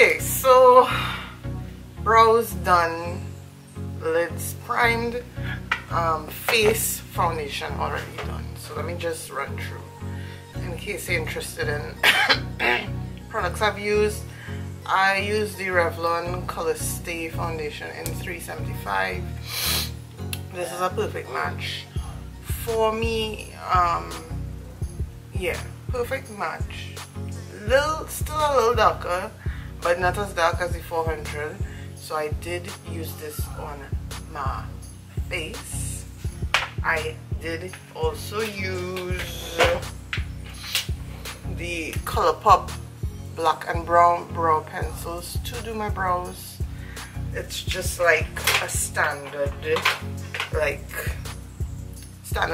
Okay, so brows done, lids primed, face foundation already done. So let me just run through in case you're interested in products I've used. I use the Revlon Colorstay Foundation in 375. This is a perfect match for me. Yeah, perfect match. Still a little darker, but not as dark as the 400. So I did use this on my face. I did also use the ColourPop black and brown brow pencils to do my brows. It's just like a standard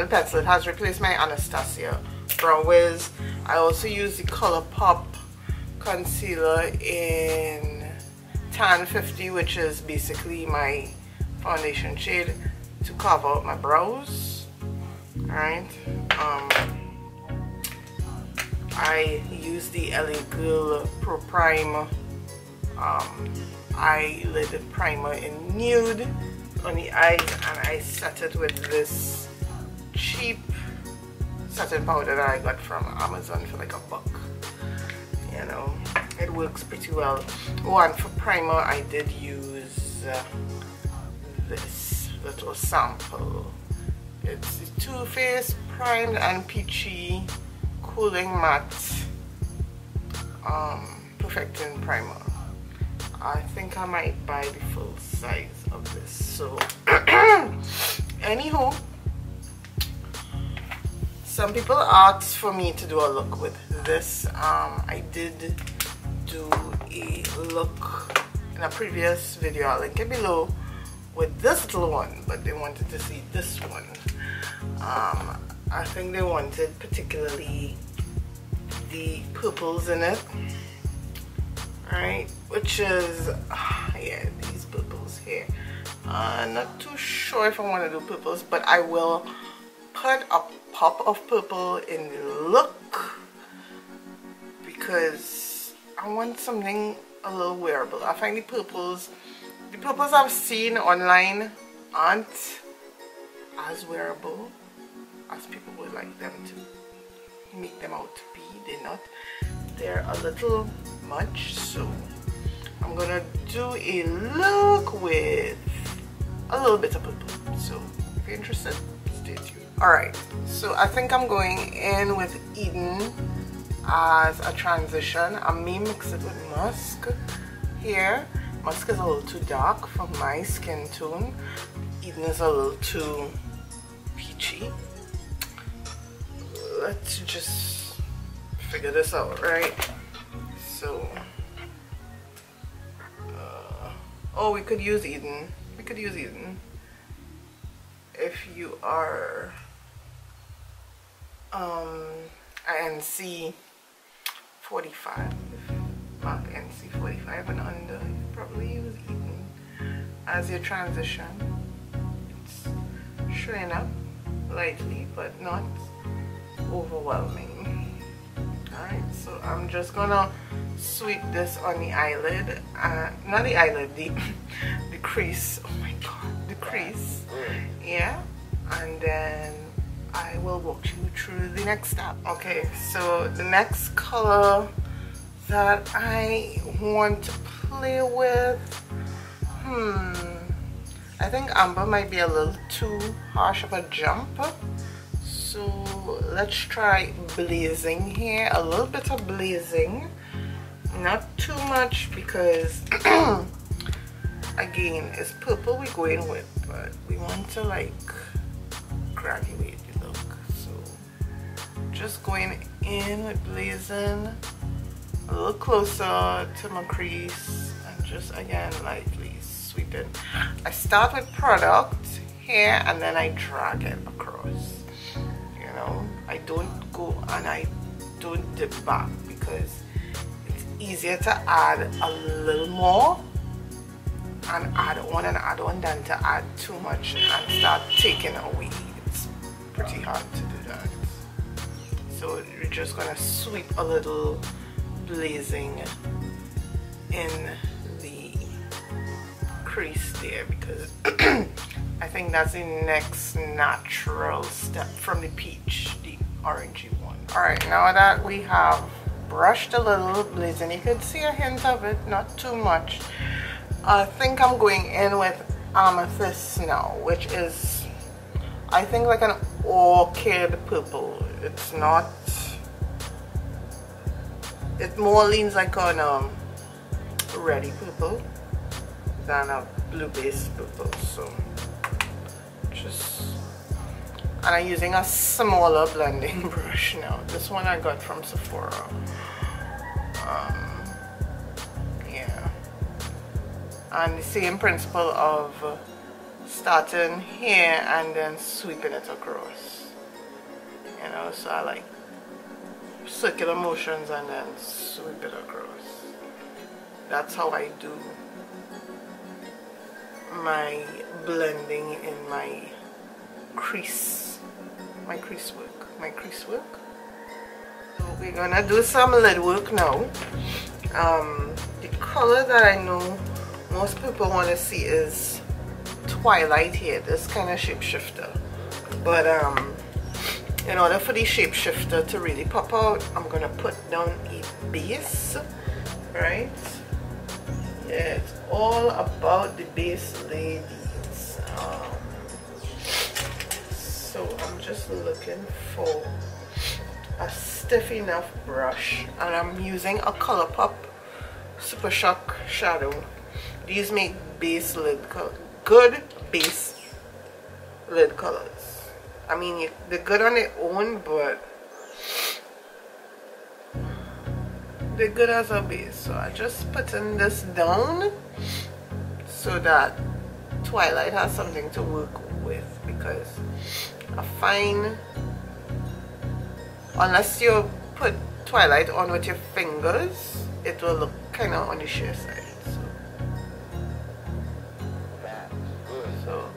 pencil. It has replaced my Anastasia Brow Wiz. I also use the ColourPop concealer in Tan 50, which is basically my foundation shade, to cover up my brows. Alright. I use the LA Girl Pro Prime eyelid primer in nude on the eyes, and I set it with this cheap setting powder that I got from Amazon for like $1. You know, it works pretty well. Oh, and for primer I did use this little sample. It's the Too Faced Primed and Peachy Cooling Matte Perfecting Primer. I think I might buy the full size of this. So anywho, some people asked for me to do a look with this. I did do a look in a previous video, I'll link it below, with this little one, but they wanted to see this one. I think they wanted particularly the purples in it, right? Which is, yeah, these purples here. Not too sure if I want to do purples, but I will put a pop of purple in the look because I want something a little wearable. I find the purples I've seen online aren't as wearable as people would like them to make them out to be. They're a little much, so I'm gonna do a look with a little bit of purple. So if you're interested, stay tuned. Alright, so I think I'm going in with Eden as a transition. I may mix it with Musk here. Musk is a little too dark for my skin tone. Eden is a little too peachy. Let's just figure this out, right? So, oh, we could use Eden. We could use Eden if you are NC 45, mark NC 45 and under, you probably use Eden as your transition. It's showing up lightly but not overwhelming. Alright, so I'm just gonna sweep this on the eyelid, not the eyelid, the crease. Oh my god, the crease. Yeah, and then I will walk you through the next step. Okay, so the next color that I want to play with, I think amber might be a little too harsh of a jump. So let's try blazing here, a little bit of blazing, not too much because again it's purple we're going with, but we want to like graduate the look. So just going in with blazing a little closer to my crease and just again lightly sweeping. I start with product here and then I drag it across. I don't go and I don't dip back because it's easier to add a little more and add on than to add too much and start taking away. It's pretty hard to do that. So we're just gonna sweep a little blazing in the crease there, because I think that's the next natural step from the peach, the orangey one. Alright, now that we have brushed a little blaze, and you can see a hint of it, not too much, I think I'm going in with amethyst now, which is, I think, like an orchid purple. It's not, it more leans like on reddy purple than a blue base purple. So just, and I'm using a smaller blending brush now. This one I got from Sephora. Yeah, and the same principle of starting here and then sweeping it across, you know, so I like circular motions and then sweep it across. That's how I do my blending in my crease work. So we're gonna do some lid work now. The color that I know most people want to see is Twilight here, this kind of shapeshifter. But in order for the shapeshifter to really pop out, I'm gonna put down a base, right? Yeah, it's all about the base, ladies. So I'm just looking for a stiff enough brush, and I'm using a ColourPop Super Shock shadow. These make base lid color, good base lid colors. I mean, they're good on their own, but they're good as a base. So I just putting this down so that Twilight has something to work with, because I find unless you put Twilight on with your fingers, it will look kind of on the sheer side. So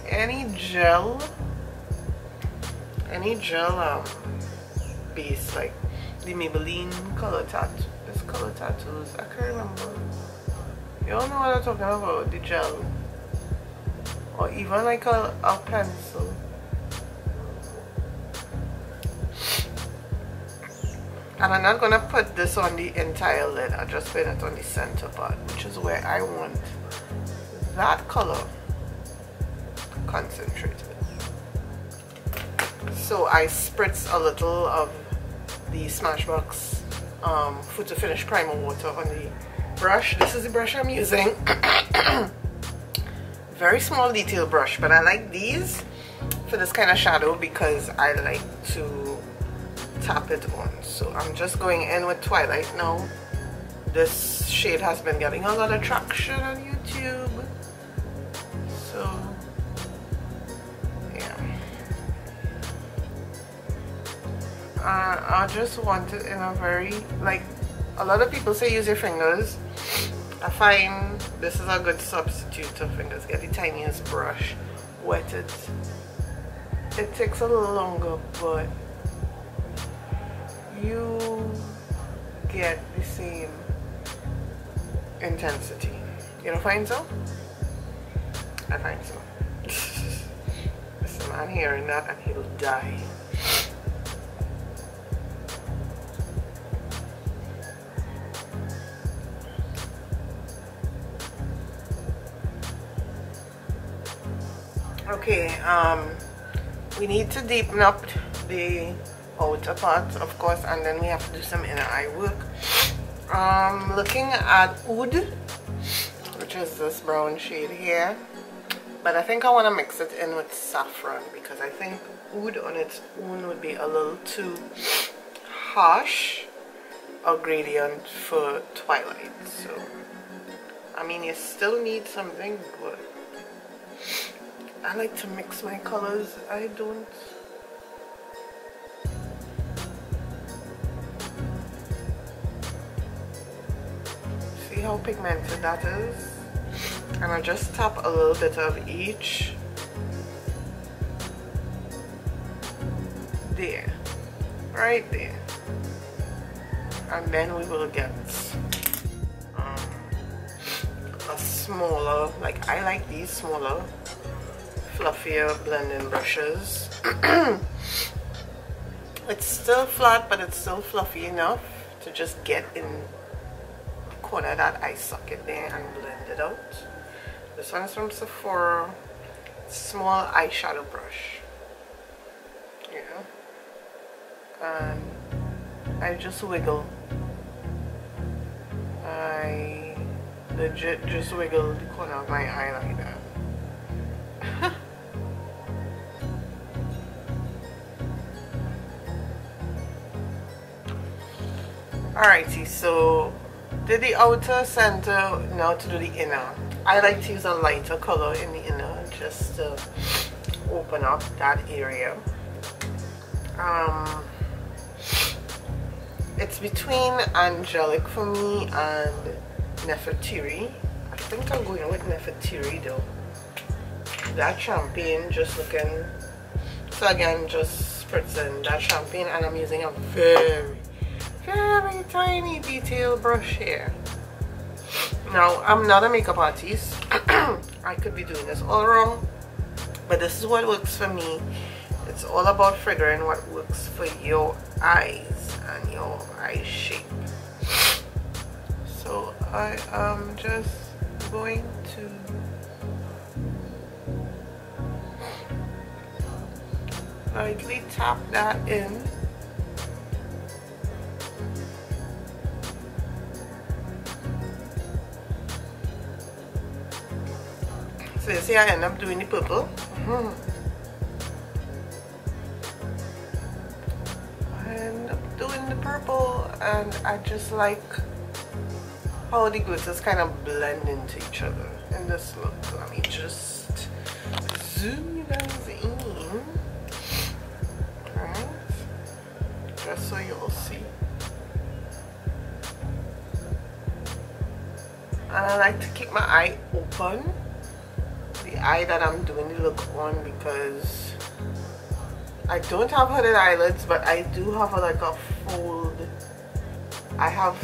any gel base, like the Maybelline color tattoos, I can't remember. You all know what I'm talking about, the gel, or even like a pencil. And I'm not gonna put this on the entire lid, I just put it on the center part, which is where I want that color concentrated. So I spritz a little of the Smashbox Photo Finish Primer Water on the brush. This is the brush I'm using. Very small detail brush, but I like these for this kind of shadow because I like to tap it on. So I'm just going in with Twilight now. This shade has been getting a lot of traction on YouTube, so yeah. I just want it in a very, like, a lot of people say use your fingers. I find this is a good substitute to fingers. Get the tiniest brush, wet it. It takes a little longer, but you get the same intensity. You don't find so? I find so. This man hearing that and he'll die. Okay, we need to deepen up the outer part, of course, and then we have to do some inner eye work. Looking at Oud, which is this brown shade here, but I think I want to mix it in with saffron because I think Oud on its own would be a little too harsh or gradient for Twilight. So I mean, you still need something, but I like to mix my colors. I don't. See how pigmented that is? And I just tap a little bit of each. There. Right there. And then we will get. a smaller, like I like these smaller, fluffier blending brushes. It's still flat, but it's still fluffy enough to just get in the corner of that eye socket there and blend it out. This one is from Sephora, small eyeshadow brush. Yeah. And I just wiggle. I legit just wiggle the corner of my eye like that. Alrighty, so did the outer center, now to do the inner. I like to use a lighter color in the inner just to open up that area. It's between Angelic for me and Nefertiti. I think I'm going with Nefertiti though. That champagne just looking, so again just spritzing that champagne, and I'm using a very tiny detail brush here. Now I'm not a makeup artist. I could be doing this all wrong, but this is what works for me. It's all about figuring what works for your eyes and your eye shape. So I am just going to lightly tap that in. So you see I end up doing the purple. I end up doing the purple, and I just like how the glitters kind of blend into each other in this look. Let me just zoom you guys in. Alright. Just so you'll see. And I like to keep my eye open. The eye that I'm doing the look on, because I don't have hooded eyelids, but I do have like a fold. I have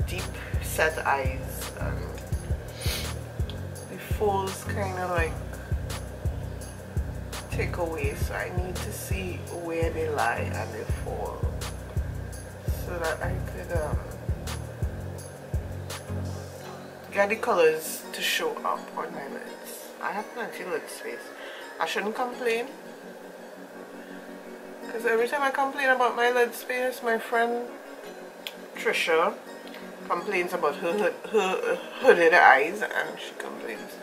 deep set eyes, and the folds kind of like take away, so I need to see where they lie and they fall, so that I could get the colors to show up on my lids. I have plenty of lid space. I shouldn't complain, because every time I complain about my lid space, my friend Trisha complains about her hooded eyes, and she complains,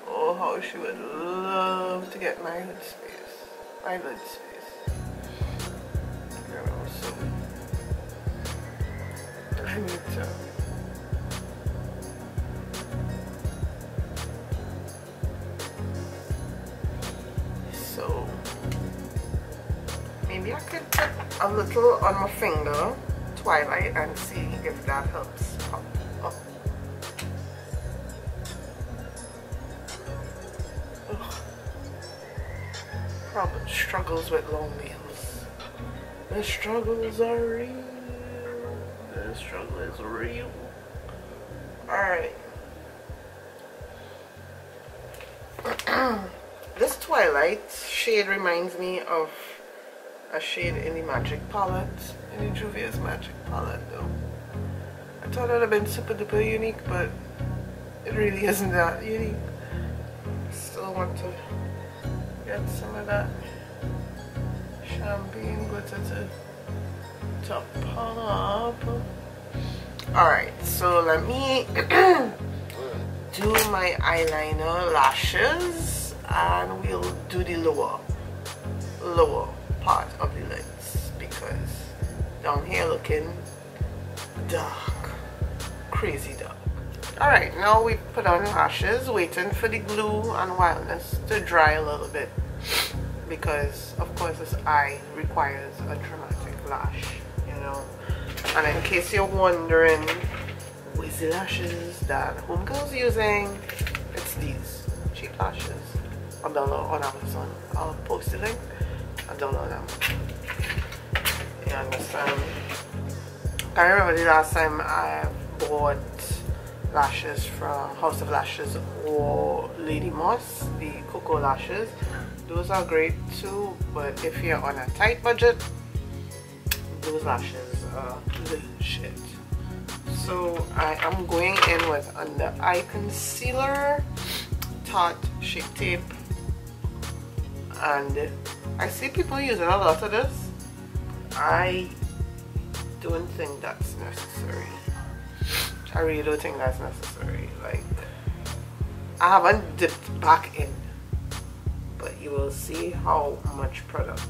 oh, how she would love to get my lid space. My lid space. You know, so I need to. So maybe I could put a little on my finger, twilight, and see if that helps pop up. Ugh. Probably struggles with long nails. The struggles are real. The struggle is real. Alright. This twilight shade reminds me of a shade in the Magic palette, in the Juvia's Magic palette though. I thought it would have been super duper unique, but it really isn't that unique. Still want to get some of that champagne glitter to pop. Alright, so let me do my eyeliner, lashes, and we'll do the lower part of the lids, because down here looking dark, crazy dark. Alright, now we put on lashes, waiting for the glue and wildness to dry a little bit, because of course this eye requires a dramatic lash, you know. And in case you're wondering where's the lashes that Homegirl's using, it's these cheap lashes. $1 on Amazon. I'll post the link. $1 on Amazon. You understand? I remember the last time I bought lashes from House of Lashes or Lady Moss, the Cocoa lashes. Those are great too, but if you're on a tight budget, those lashes are the shit. So I am going in with Under Eye Concealer, Tarte Shape Tape, and I see people using a lot of this. I don't think that's necessary. I really don't think that's necessary. Like, I haven't dipped back in, but you will see how much product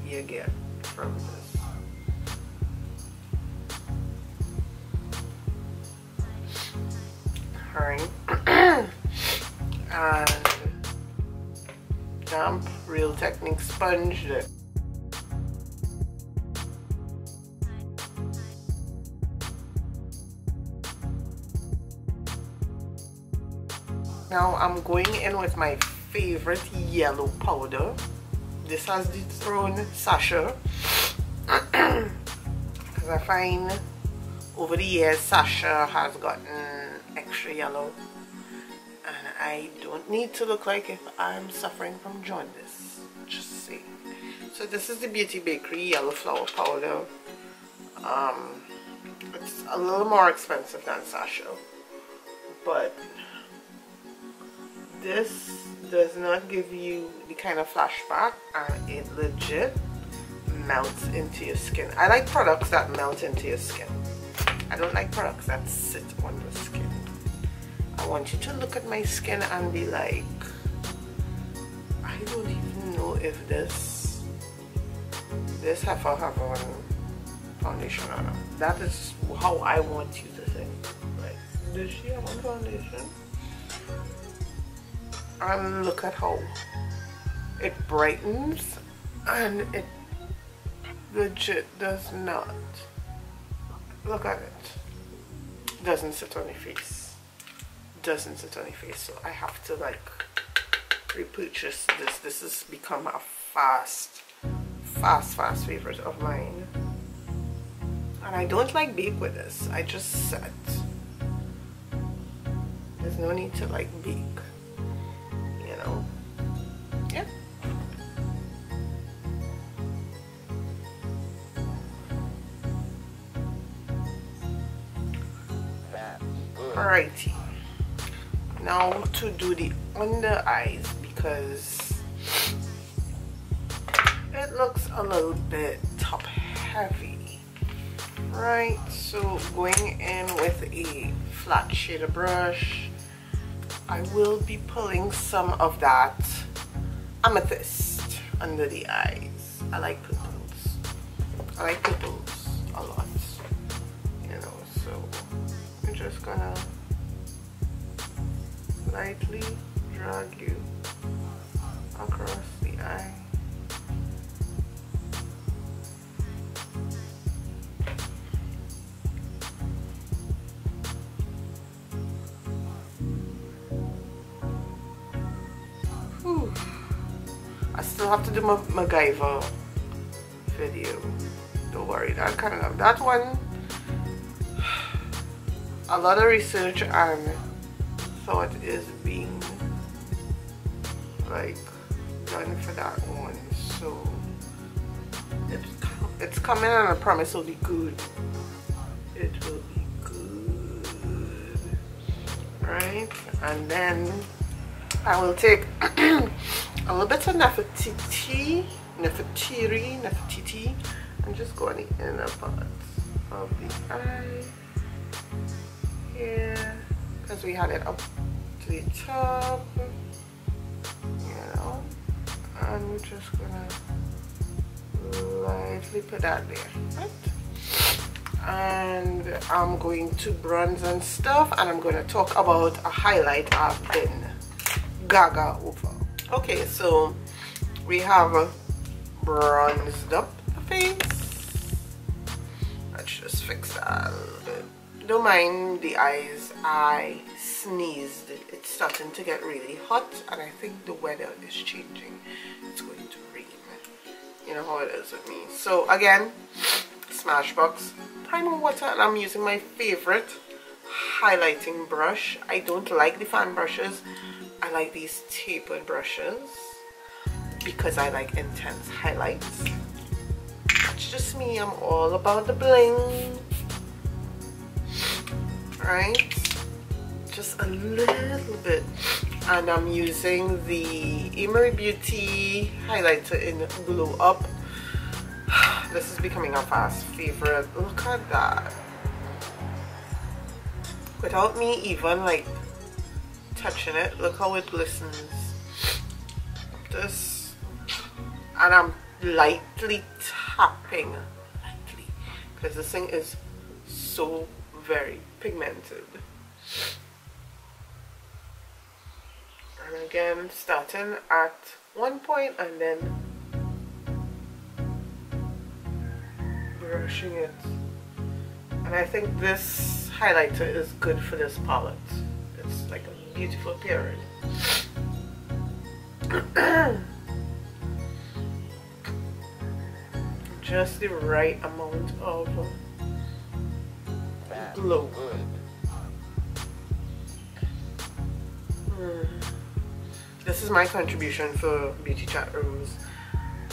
you get from this. Alright. And damp Real Technique sponge. Now I'm going in with my favorite yellow powder. This has dethroned Sasha because I find over the years Sasha has gotten extra yellow, and I don't need to look like if I'm suffering from jaundice. Just saying. So this is the Beauty Bakery Yellow Flower Powder. It's a little more expensive than Sasha, but this does not give you the kind of flashback, and it legit melts into your skin. I like products that melt into your skin. I don't like products that sit on the skin. I want you to look at my skin and be like, I don't even know if this heifer have on foundation or not. That is how I want you to think. Like, does she have on foundation? And look at how it brightens, and it legit does not. Look at it. Doesn't sit on your face. Doesn't sit on your face. So I have to like repurchase this. This has become a fast favorite of mine. And I don't like bake with this. I just set. There's no need to like bake. You know? Yeah. Alrighty. Now to do the under eyes, because it looks a little bit top heavy, right? So going in with a flat shader brush, I will be pulling some of that amethyst under the eyes. I like purples. I like purples a lot, you know, so I'm just gonna lightly drag you across the eye. Whew. I still have to do my MacGyver video. Don't worry, that kind of that one. A lot of research and thought is being like done for that one, so it's coming, and I promise it'll be good. It will be good, right? And then I will take a little bit of Nefertiti, and just go on the inner part of the eye here, because we had it up to the top, you know, and we're just gonna lightly put that there, right? And I'm going to bronze and stuff, and I'm going to talk about a highlight I've been gaga over. Okay, so we have bronzed up the face. Let's just fix that a little bit. Don't mind the eyes, I sneezed. It's starting to get really hot, and I think the weather is changing. It's going to rain. You know how it is with me. So again, Smashbox primer water, and I'm using my favorite highlighting brush. I don't like the fan brushes. I like these tapered brushes because I like intense highlights. It's just me. I'm all about the bling. Right? Just a little bit. And I'm using the Amerie Beautie highlighter in Glow Up. This is becoming a fast favorite. Look at that. Without me even like touching it, look how it glistens. This, and I'm lightly tapping, lightly, because this thing is so very pigmented. And again, starting at one point and then brushing it. And I think this highlighter is good for this palette. It's like a beautiful pairing. Just the right amount of glow. This is my contribution for Beauty Chat Rooms.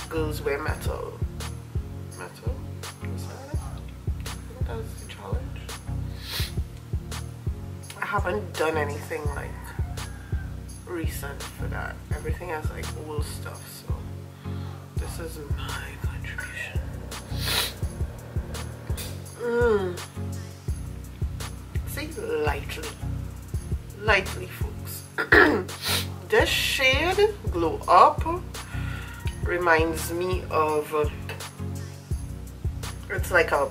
Girls wear metal. Metal? Is that it? I think that's the challenge. I haven't done anything like recent for that. Everything has like old stuff, so this is my contribution. See, lightly folks. This shade, Glow Up, reminds me of, it's like the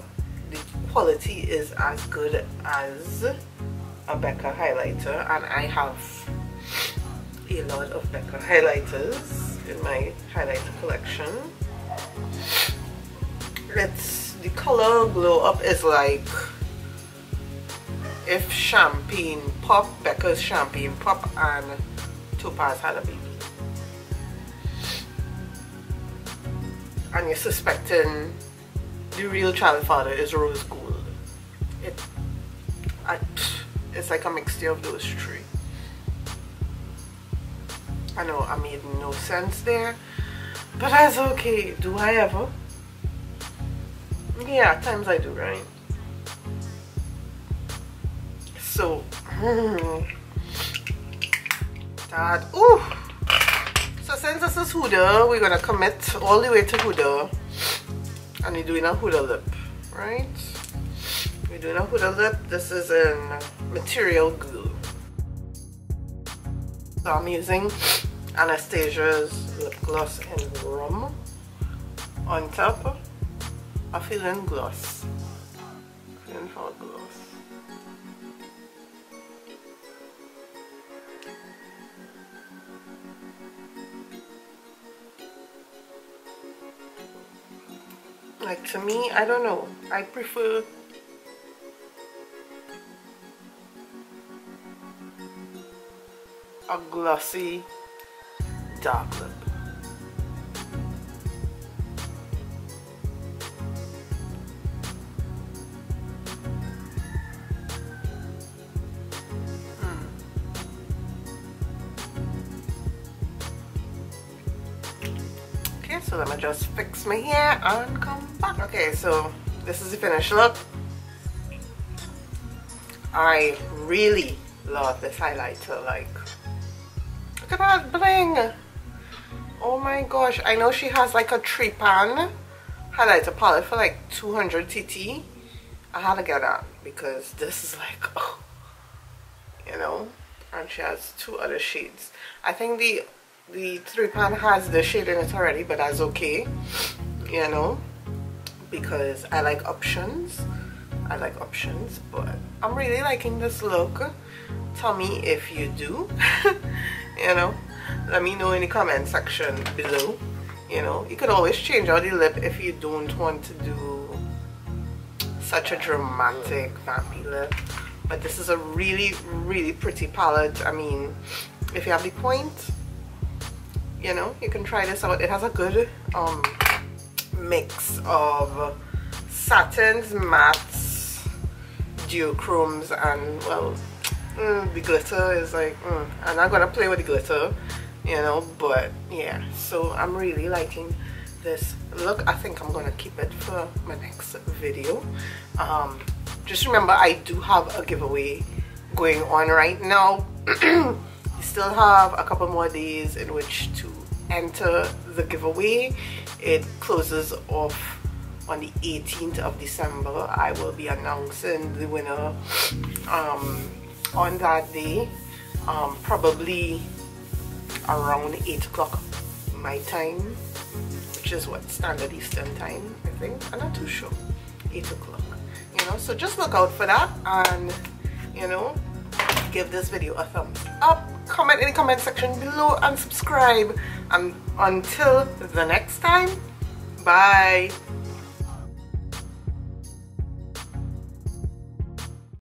quality is as good as a Becca highlighter, and I have a lot of Becca highlighters in my highlighter collection. It's the color Glow Up is like if Champagne Pop, Becca's Champagne Pop and Topaz had a baby, and you're suspecting the real child father is rose gold. It's like a mixture of those three. I know I made no sense there, but that's okay. Do I ever? Yeah, at times I do, right? So that, ooh. So since this is Huda, we're gonna commit all the way to Huda, and we're doing a Huda lip, right? We're doing a Huda lip. This is in Material Glue. So I'm using Anastasia's lip gloss in Rum on top. I'm feeling gloss. Feeling for gloss. Like, to me, I don't know, I prefer a glossy dark lip. Okay, so let me just fix my hair and come back. Okay, so this is the finished look. I really love this highlighter. Like, look at that bling. Oh my gosh, I know she has like a 3-pan highlighter palette for like 200 TT. I had to get that because this is like, oh, you know, and she has 2 other shades. I think the 3-pan has the shade in it already, but that's okay, you know, because I like options. I like options, but I'm really liking this look. Tell me if you do. You know, let me know in the comment section below. You know, you could always change out the lip if you don't want to do such a dramatic vampy lip, but this is a really, really pretty palette. I mean, if you have the point, you know, you can try this out. It has a good mix of satins, mattes, duochromes, and well, the glitter is like, I'm not gonna play with the glitter, you know, but yeah. So I'm really liking this look. I think I'm gonna keep it for my next video. Just remember, I do have a giveaway going on right now. You still have a couple more days in which to enter the giveaway. It closes off on the 18th of December. I will be announcing the winner on that day, probably around 8 o'clock my time, which is what, Standard Eastern Time, I think. I'm not too sure. 8 o'clock, you know. So just look out for that, and you know, give this video a thumbs up, comment in the comment section below, and subscribe. And until the next time, bye.